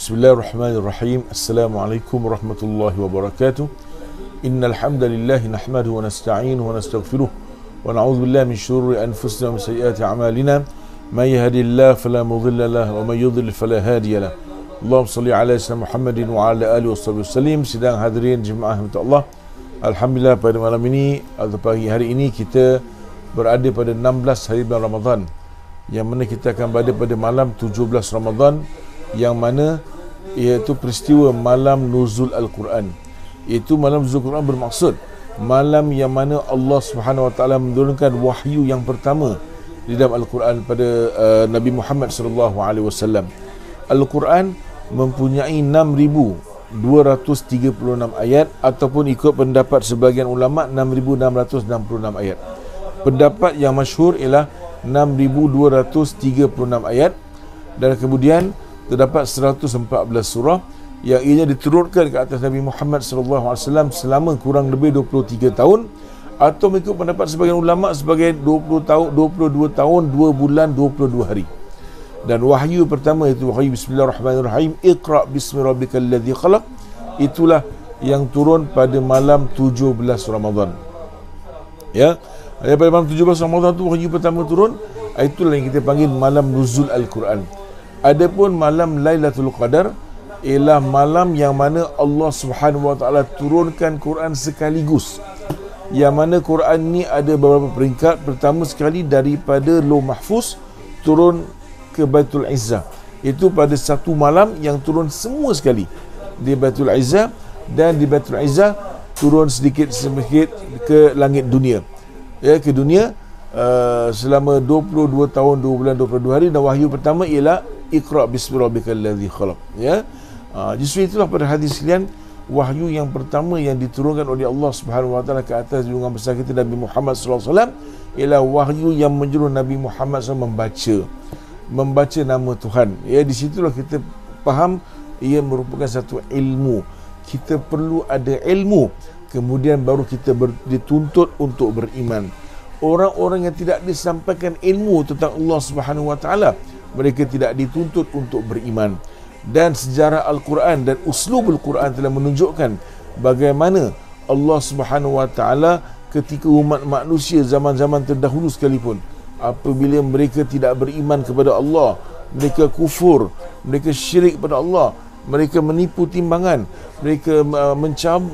Bismillahirrahmanirrahim. Assalamualaikum warahmatullahi wabarakatuh. Innal hamdalillah nahmaduhu wa nasta'inuhu wa nastaghfiruh wa na'udzu billahi min shururi anfusina wa min sayyiati a'malina. May yahdihillahu fala mudilla lahu wa may yudlil fala hadiya lahu. Allahumma shalli ala sayyidina Muhammadin wa ala alihi wasallam. Sidang hadirin jemaah Allah. Alhamdulillah pada malam ini atau pagi hari ini kita berada pada 16 hari bulan Ramadan, yang mana kita akan berada pada malam 17 Ramadan, yang mana iaitu peristiwa malam nuzul Al-Quran. Itu malam nuzul Al-Quran bermaksud malam yang mana Allah Subhanahu Wa Taala menurunkan wahyu yang pertama di dalam Al-Quran pada Nabi Muhammad sallallahu alaihi wasallam. Al-Quran mempunyai 6236 ayat, ataupun ikut pendapat sebahagian ulama 6666 ayat. Pendapat yang masyhur ialah 6236 ayat, dan kemudian terdapat 114 surah yang ianya diturunkan ke atas Nabi Muhammad SAW selama kurang lebih 23 tahun, atau mengikut pendapat sebagian ulama sebagai 22 tahun 2 bulan 22 hari. Dan wahyu pertama itu wahyu Bismillahirrahmanirrahim, Iqra bismi rabbikal ladzi khalaq, itulah yang turun pada malam 17 Ramadan. Ya, pada malam 17 Ramadan tu wahyu pertama turun, itulah yang kita panggil malam nuzul Al-Quran. Adapun malam Lailatul Qadar ialah malam yang mana Allah Subhanahu Wa Taala turunkan Quran sekaligus. Yang mana Quran ni ada beberapa peringkat. Pertama sekali daripada Lauh Mahfuz turun ke Baitul Izzah. Itu pada satu malam yang turun semua sekali di Baitul Izzah, dan di Baitul Izzah turun sedikit-sedikit ke langit dunia. Ya, ke dunia selama 22 tahun 2 bulan 22 hari, dan wahyu pertama ialah Iqra bismi rabbikal ladzi khalaq. Ya. Justru itulah pada hadis sekalian, wahyu yang pertama yang diturunkan oleh Allah Subhanahu Wa Taala ke atas junjungan besar kita Nabi Muhammad sallallahu alaihi wasallam ialah wahyu yang menyuruh Nabi Muhammad SAW membaca nama Tuhan. Ya, di situlah kita faham ia merupakan satu ilmu. Kita perlu ada ilmu, kemudian baru kita dituntut untuk beriman. Orang-orang yang tidak disampaikan ilmu tentang Allah Subhanahu Wa Taala, mereka tidak dituntut untuk beriman. Dan sejarah Al-Quran dan uslubul Quran telah menunjukkan bagaimana Allah Subhanahu Wa Taala ketika umat manusia zaman-zaman terdahulu sekalipun, apabila mereka tidak beriman kepada Allah, mereka kufur, mereka syirik kepada Allah, mereka menipu timbangan, mereka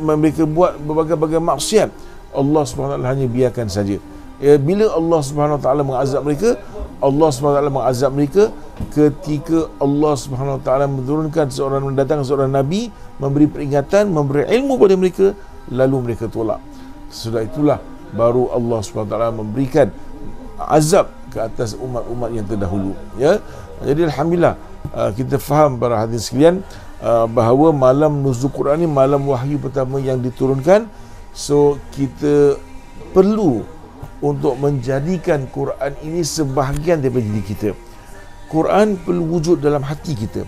mereka buat berbagai-bagai maksiat, Allah Subhanahu Wa Taala hanya biarkan saja. Ya, bila Allah Subhanahu Wa Taala mengazab mereka, Allah Subhanahu Wa Taala mengazab mereka ketika Allah Subhanahu Wa Taala mendatangkan seorang nabi, memberi peringatan, memberi ilmu pada mereka, lalu mereka tolak. Sesudah itulah baru Allah Subhanahu Wa Taala memberikan azab ke atas umat-umat yang terdahulu. Ya, jadi alhamdulillah kita faham para hadirin sekalian bahawa malam nuzul Quran ni malam wahyu pertama yang diturunkan. So kita perlu untuk menjadikan Quran ini sebahagian daripada diri kita. Quran perlu wujud dalam hati kita.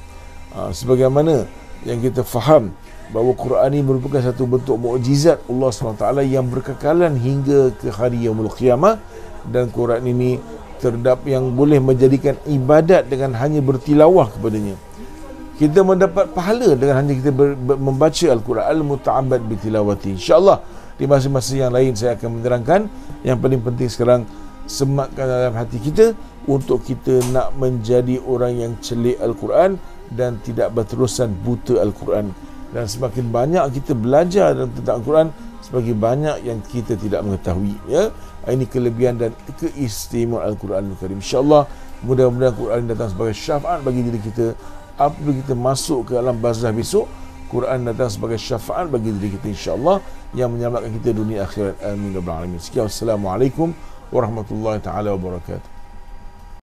Sebagaimana yang kita faham bahawa Quran ini merupakan satu bentuk mukjizat Allah SWT yang berkekalan hingga ke hari Yaumul Qiyamah, dan Quran ini terdapat yang boleh menjadikan ibadat dengan hanya bertilawah kepadanya. Kita mendapat pahala dengan hanya kita membaca Al-Quran, al-muta'abbad bitilawati. InsyaAllah di masa-masa yang lain saya akan menerangkan. Yang paling penting sekarang, sematkan dalam hati kita untuk kita nak menjadi orang yang celik Al-Quran dan tidak berterusan buta Al-Quran. Dan semakin banyak kita belajar tentang Al-Quran, semakin banyak yang kita tidak mengetahui. Ya, ini kelebihan dan keistimewaan Al-Quran Al-Karim. InsyaAllah mudah-mudahan Al-Quran datang sebagai syafaat bagi diri kita. Apabila kita masuk ke alam barzah besok, Quran datang sebagai syafaat bagi diri kita, insyaAllah, yang menyelamatkan kita dunia akhirat. Amin ya rabbal alamin. Sekian, wassalamualaikum warahmatullahi taala wabarakatuh.